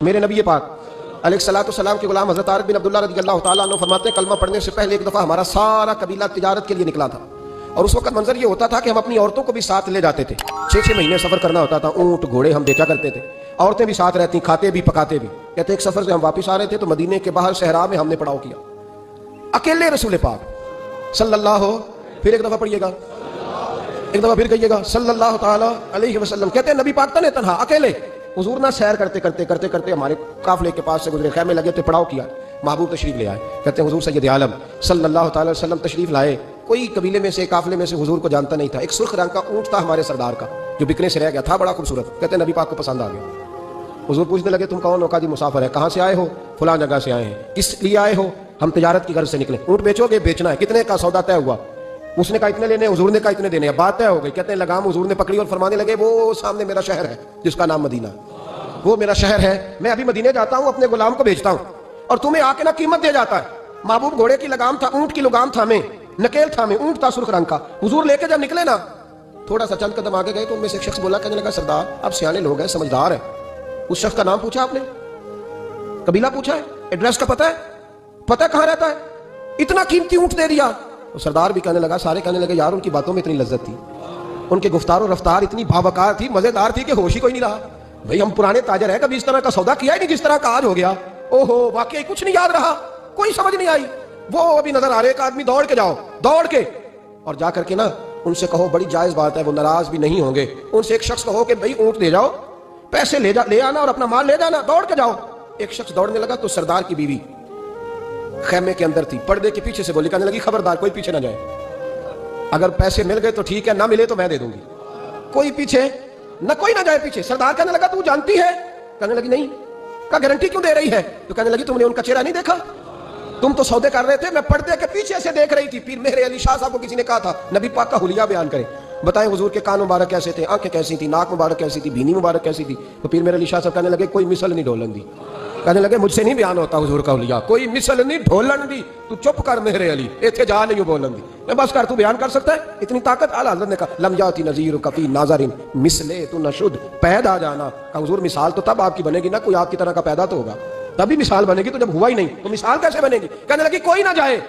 میرے نبی پاک علیہ الصلوۃ والسلام کے غلام حضرت عارف بن عبداللہ رضی اللہ تعالیٰ عنہ فرماتے ہیں کلمہ پڑھنے سے پہلے ایک دفعہ ہمارا سارا قبیلہ تجارت کے لیے نکلا تھا، اور اس وقت منظر یہ ہوتا تھا کہ ہم اپنی عورتوں کو بھی ساتھ لے جاتے تھے۔ 6 مہینے سفر کرنا ہوتا تھا، اونٹ گھوڑے ہم بیچا کرتے تھے، عورتیں بھی ساتھ رہتی، کھاتے بھی پکاتے بھی۔ کہتے ایک سفر سے ہم واپس آ رہے تھے تو مدینے کے باہر صحرا میں ہم نے پڑاؤ کیا، اکیلے رسول پاک صلی اللہ، پھر ایک دفعہ پڑھیے گا، ایک دفعہ پھر کہیے گا صلی اللہ تعالیٰ علیہ وسلم۔ کہتے ہیں نبی پاک تنے تنہا اکیلے، حضور نہ سیر کرتے کرتے کرتے کرتے ہمارے قافلے کے پاس سے گزرے، خیمے لگے تھے، پڑاؤ کیا، محبوب تشریف لے آئے۔ کہتے ہیں حضور سید عالم صلی اللہ تعالی وسلم تشریف لائے، کوئی قبیلے میں سے قافلے میں سے حضور کو جانتا نہیں تھا۔ ایک سرخ رنگ کا اونٹ تھا ہمارے سردار کا جو بکنے سے رہ گیا تھا، بڑا خوبصورت۔ کہتے ہیں نبی پاک کو پسند آ گیا۔ حضور پوچھنے لگے تم کون ہو؟ کہا جی مسافر ہے۔ کہاں سے آئے ہو؟ فلاں جگہ سے آئے ہیں۔ کس لیے آئے ہو؟ ہم تجارت کی غرض سے نکلے۔ اونٹ بیچو گے؟ بیچنا ہے۔ کتنے کا سودا طے ہوا؟ اس نے کہا اتنے لینے، حضور نے کہا اتنے دینے، بات طے ہو گئی۔ کہتے ہیں لگام حضور نے پکڑی اور فرمانے لگے وہ سامنے میرا شہر ہے جس کا نام مدینہ، وہ میرا شہر ہے، میں ابھی مدینے جاتا ہوں، اپنے غلام کو بھیجتا ہوں اور تمہیں آ کے نہ قیمت دے جاتا ہے۔ محبوب گھوڑے کی لگام تھا، اونٹ کی لگام تھا، میں نکیل تھا، میں اونٹ تھا سرخ رنگ کا۔ حضور لے کے جب نکلے نا، تھوڑا سا چند قدم آگے گئے تو ان میں سے ایک شخص بولا، کہنے لگا سردار آپ سیانے لوگ ہیں، سمجھدار ہیں۔ اس شخص کا نام پوچھا آپ نے، قبیلہ پوچھا ہے، ایڈریس کا پتہ ہے، پتہ کہاں رہتا ہے، اتنا قیمتی اونٹ دے دیا۔ سردار بھی کہنے لگا، سارے کہنے لگے یار ان کی باتوں میں اتنی لذت تھی، ان کے گفتار و رفتار اتنی بھاوکار تھی، مزیدار تھی کہ ہوش ہی کوئی نہیں رہا۔ بھئی ہم پرانے تاجر ہیں، کبھی اس طرح کا سودا کیا ہی نہیں جس طرح کا آج ہو گیا۔ اوہو واقعی کچھ نہیں یاد رہا، کوئی سمجھ نہیں آئی۔ وہ ابھی نظر آ رہے ایک آدمی، دوڑ کے جاؤ، دوڑ کے اور جا کر کے نا ان سے کہو، بڑی جائز بات ہے، وہ ناراض بھی نہیں ہوں گے۔ ان سے ایک شخص کہو کہ بھئی اونٹ دے جاؤ، پیسے لے آنا اور اپنا مال لے جانا، دوڑ کے جاؤ۔ ایک شخص دوڑنے لگا تو سردار کی بیوی خیمے کے اندر تھی، پردے کے پیچھے سے بولی، کہنے لگی خبردار کوئی پیچھے نہ جائے، اگر پیسے مل گئے تو ٹھیک ہے، نہ ملے تو میں دے دوں گی، کوئی پیچھے نہ، کوئی نہ جائے پیچھے۔ سردار کہنے لگا تو جانتی ہے؟ کہنے لگی نہیں۔ کہا گارنٹی کیوں دے رہی ہے؟ تو کہنے لگی تم نے ان کا چہرہ نہیں دیکھا؟ تم تو سودے کر رہے تھے، میں پردے کے پیچھے سے دیکھ رہی تھی۔ پیر مہر علی شاہ صاحب کو کسی نے کہا تھا نبی پاک کا حلیہ بیان کرے، بتائیں حضور کے کان مبارک کیسے تھے، آنکھیں کیسی تھی، ناک مبارک کیسی تھی، بینی مبارک کیسی تھی؟ تو پیر مہر علی شاہ صاحب کہنے لگے کوئی مثل نہیں ڈھولن دی، کہنے لگے مجھ سے نہیں بیان ہوتا حضور کا حلیہ، کوئی مثل نہیں ڈھولن دی، تو چپ کر مہر علی، ایتھے جا نہیں بولن دی، میں بس کر، تو بیان کر سکتا ہے اتنی طاقت؟ اعلیٰ حضرت نے کہا لم یاتی نذیر کفی ناظرین مثلے تو نشد، پیدا جانا۔ کہا حضور مثال تو تب آپ کی بنے گی نا کوئی آپ کی طرح کا پیدا تو ہوگا، تبھی مثال بنے گی، تو جب ہوا ہی نہیں تو مثال کیسے بنے گی؟ کہنے لگی کوئی نہ جائے،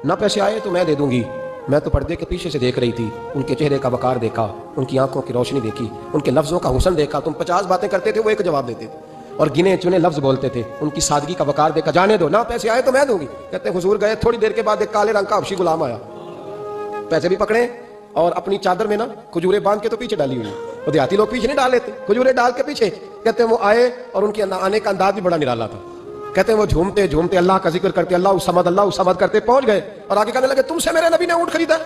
نہ پیسے آئے تو میں دے دوں گی، میں تو پردے کے پیچھے سے دیکھ رہی تھی، ان کے چہرے کا وقار دیکھا، ان کی آنکھوں کی روشنی دیکھی، ان کے لفظوں کا حسن دیکھا۔ تم 50 باتیں کرتے تھے، وہ ایک جواب دیتے تھے اور گنے چنے لفظ بولتے تھے، ان کی سادگی کا وقار دیکھا۔ جانے دو، نہ پیسے آئے تو میں دوں گی۔ کہتے ہیں حضور گئے، تھوڑی دیر کے بعد ایک کالے رنگ کا حبشی غلام آیا، پیسے بھی پکڑے اور اپنی چادر میں نا کھجورے باندھ کے تو پیچھے ڈالی ہوئی، وہ دیہاتی لوگ پیچھے نہیں ڈال لیتے، کھجورے ڈال کے پیچھے۔ کہتے ہیں وہ آئے اور ان کے آنے کا انداز بھی بڑا نرالا تھا۔ کہتے ہیں وہ جھومتے جھومتے اللہ کا ذکر کرتے، اللہ صمد کرتے پہنچ گئے اور آگے کہنے لگے تم سے میرے نبی نے اونٹ خریدا؟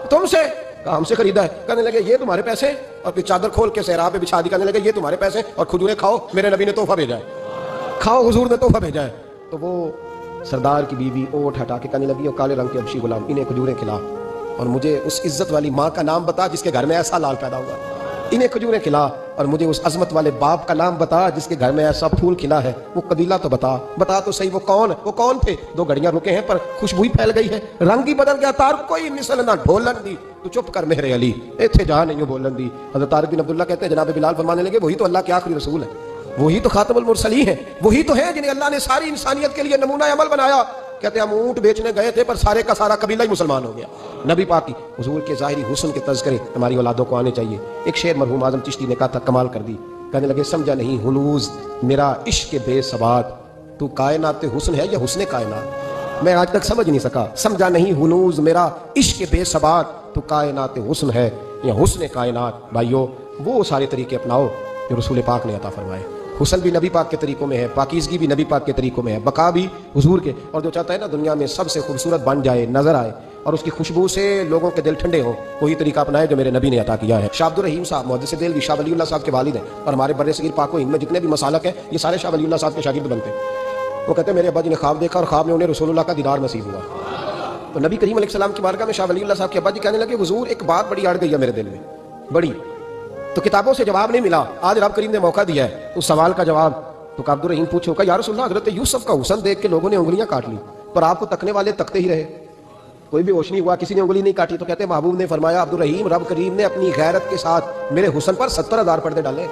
تم سے؟ کہا ہم سے خریدا ہے۔ کہنے لگے یہ تمہارے پیسے؟ اور پھر چادر کھول کے صحرا پہ بچھا دی، کہنے لگے یہ تمہارے پیسے اور کھجورے کھاؤ، میرے نبی نے تحفہ بھیجا ہے، کھاؤ حضور نے تحفہ بھیجا ہے۔ تو وہ سردار کی بیوی اوٹ ہٹا کے کہنے لگی وہ کالے رنگ کے حبشی غلام انہیں کھجورے کھلا اور مجھے اس عزت والی ماں کا نام بتا جس کے گھر میں ایسا لال پیدا ہوا، انہیں کھجورے کھلا، اور مجھے اس عظمت والے باپ کا نام بتا جس کے گھر میں ایسا پھول کھلا ہے، وہ قبیلہ تو بتا تو صحیح، وہ کون تھے؟ 2 گھڑیاں رکے ہیں پر خوشبو ہی پھیل گئی ہے، رنگ ہی بدل گیا، تار کوئی مثل نہ ڈھولن دی، تو چپ کر مہر علی، ایتھے جا نہیں بولن دی۔ حضرت عارف بن عبداللہ کہتے ہیں جناب بلال فرمانے لگے وہی تو اللہ کے آخری رسول ہے، وہی تو خاتم المرسلین ہے، وہی تو ہیں جنہیں اللہ نے ساری انسانیت کے لیے نمونہ عمل بنایا۔ کہتے ہیں ہم اونٹ بیچنے گئے تھے پر سارے کا سارا قبیلہ ہی مسلمان ہو گیا۔ نبی پاک کی حضور کے ظاہری حسن کے تذکرے ہماری اولادوں کو آنے چاہیے۔ ایک شعر مرحوم اعظم چشتی نے کہا تھا، کمال کر دی، کہنے لگے سمجھا نہیں ہنوز میرا عشق بے ثبات، تو کائنات حسن ہے یا حسن کائنات؟ میں آج تک سمجھ نہیں سکا، سمجھا نہیں ہنوز میرا عشق بے ثبات، تو کائنات حسن ہے یا حسن کائنات۔ بھائیو وہ سارے طریقے اپناؤ جو رسول پاک نے عطا فرمائے۔ حسن بھی نبی پاک کے طریقوں میں ہے، پاکیزگی بھی نبی پاک کے طریقوں میں ہے، بقا بھی حضور کے، اور جو چاہتا ہے نا دنیا میں سب سے خوبصورت بن جائے، نظر آئے اور اس کی خوشبو سے لوگوں کے دل ٹھنڈے ہوں، وہی طریقہ اپنائے جو میرے نبی نے عطا کیا ہے۔ شاہ عبد الرحیم صاحب محدث دہلوی شاہ ولی اللہ صاحب کے والد ہیں، اور ہمارے بر صغیر پاک و ہند میں جتنے بھی مسالک ہیں یہ سارے شاہ ولی اللہ صاحب کے شاگرد بنتے ہیں۔ وہ کہتے ہیں میرے ابا جی نے خواب دیکھا اور خواب میں انہیں رسول اللہ کا دیدار نصیب ہوا، تو نبی کریم علیہ السلام کی بارگاہ میں شاہ ولی اللہ صاحب کے ابا جی کہنے لگے حضور ایک بات بڑی اڑ گئی ہے میرے دل میں، بڑی، تو کتابوں سے جواب نہیں ملا، آج رب کریم نے موقع دیا ہے اس سوال کا جواب۔ تو عبد الرحیم پوچھو کہ یا رسول اللہ حضرت یوسف کا حسن دیکھ کے لوگوں نے انگلیاں کاٹ لی پر آپ کو تکنے والے تکتے ہی رہے، کوئی بھی ہوش نہیں ہوا، کسی نے انگلی نہیں کاٹی۔ تو کہتے ہیں محبوب نے فرمایا عبد الرحیم رب کریم نے اپنی غیرت کے ساتھ میرے حسن پر 70,000 پردے ڈالے،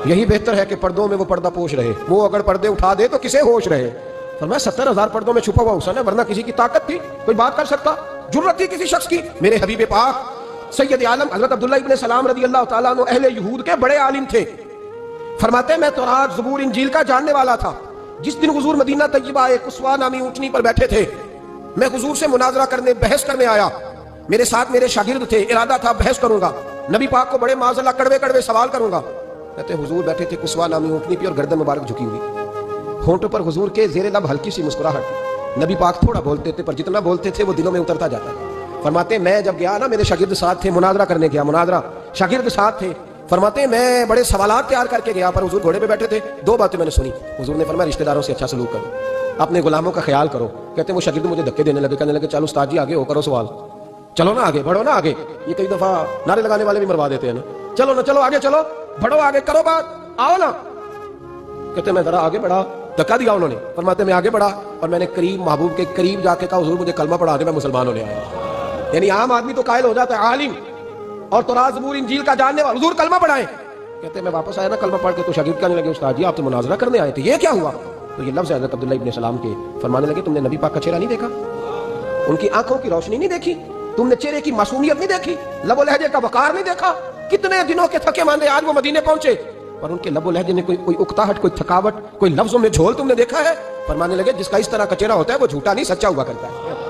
یہی بہتر ہے کہ پردوں میں وہ پردہ پوش رہے، وہ اگر پردے اٹھا دے تو کسے ہوش رہے۔ فرمایا 70,000 پردوں میں چھپا ہوا حسن ہے، ورنہ کسی کی طاقت تھی کوئی بات کر سکتا، جرت تھی کسی شخص کی؟ میرے حبیب پاک سید عالم حضرت عبداللہ ابن سلام رضی اللہ تعالیٰ عنہ اہل یہود کے بڑے عالم تھے۔ فرماتے ہیں میں تورات زبور انجیل کا جاننے والا تھا۔ جس دن حضور مدینہ طیبہ ایک قصوہ نامی اونٹنی پر بیٹھے تھے، میں حضور سے مناظرہ کرنے بحث کرنے آیا۔ میرے ساتھ میرے شاگرد تھے، ارادہ تھا بحث کروں گا، نبی پاک کو بڑے معاذ اللہ کڑوے کڑوے سوال کروں گا۔ کہتے حضور بیٹھے تھے قصوہ نامی اونٹنی پہ اور گردن مبارک جھکی ہوئی، ہونٹوں پر حضور کے زیر لب ہلکی سی مسکراہٹ۔ نبی پاک تھوڑا بولتے تھے پر جتنا بولتے تھے وہ دلوں میں اترتا جاتا ہے۔ فرماتے ہیں میں جب گیا نا، میرے شاگرد ساتھ تھے، مناظرہ کرنے گیا، مناظرہ شاگرد ساتھ تھے۔ فرماتے ہیں میں بڑے سوالات تیار کر کے گیا، پر حضور گھوڑے پہ بیٹھے تھے۔ دو باتیں میں نے سنی، حضور نے فرمایا رشتہ داروں سے اچھا سلوک کرو، اپنے غلاموں کا خیال کرو۔ کہتے ہیں وہ شاگرد مجھے دھکے دینے لگے، کہنے لگے چلو استاد جی آگے ہو، کرو سوال، چلو نا آگے بڑھو نا آگے۔ یہ کئی دفعہ نعرے لگانے والے بھی مروا دیتے ہیں نا، چلو نا چلو آگے چلو، بڑھو آگے، کرو بات، آؤ نا۔ کہتے میں ذرا آگے بڑھا، دھکا دیا انہوں نے۔ فرماتے میں آگے بڑھا اور میں نے قریب محبوب کے قریب جا کے کہا حضور مجھے کلمہ پڑھا دے، میں مسلمان ہونے آیا۔ یعنی عام آدمی تو قائل ہو جاتا ہے عالم اور تورات زبور انجیل کا جاننے والا، حضور کلمہ پڑھائیں۔ کہتے میں واپس آیا نا کلمہ پڑھ کے تو شاگرد کہنے لگے استاد جی آپ تو مناظرہ کرنے آئے تھے، یہ کیا ہوا؟ تو یہ لفظ حضرت عبداللہ ابن سلام کے، فرمانے لگے تم نے نبی پاک کا چہرہ نہیں دیکھا، ان کی آنکھوں کی روشنی نہیں دیکھی، تم نے چہرے کی معصومیت نہیں دیکھی، لب و لہجے کا وقار نہیں دیکھا؟ کتنے دنوں کے تھکے ماندے آج وہ مدینے پہنچے پر ان کے لب و لہجے میں کوئی اکتاہٹ، کوئی تھکاوٹ، کوئی لفظوں میں جھول تم نے دیکھا ہے؟ فرمانے لگے جس کا اس طرح کا چہرہ ہوتا ہے وہ جھوٹا نہیں سچا ہوا کرتا ہے۔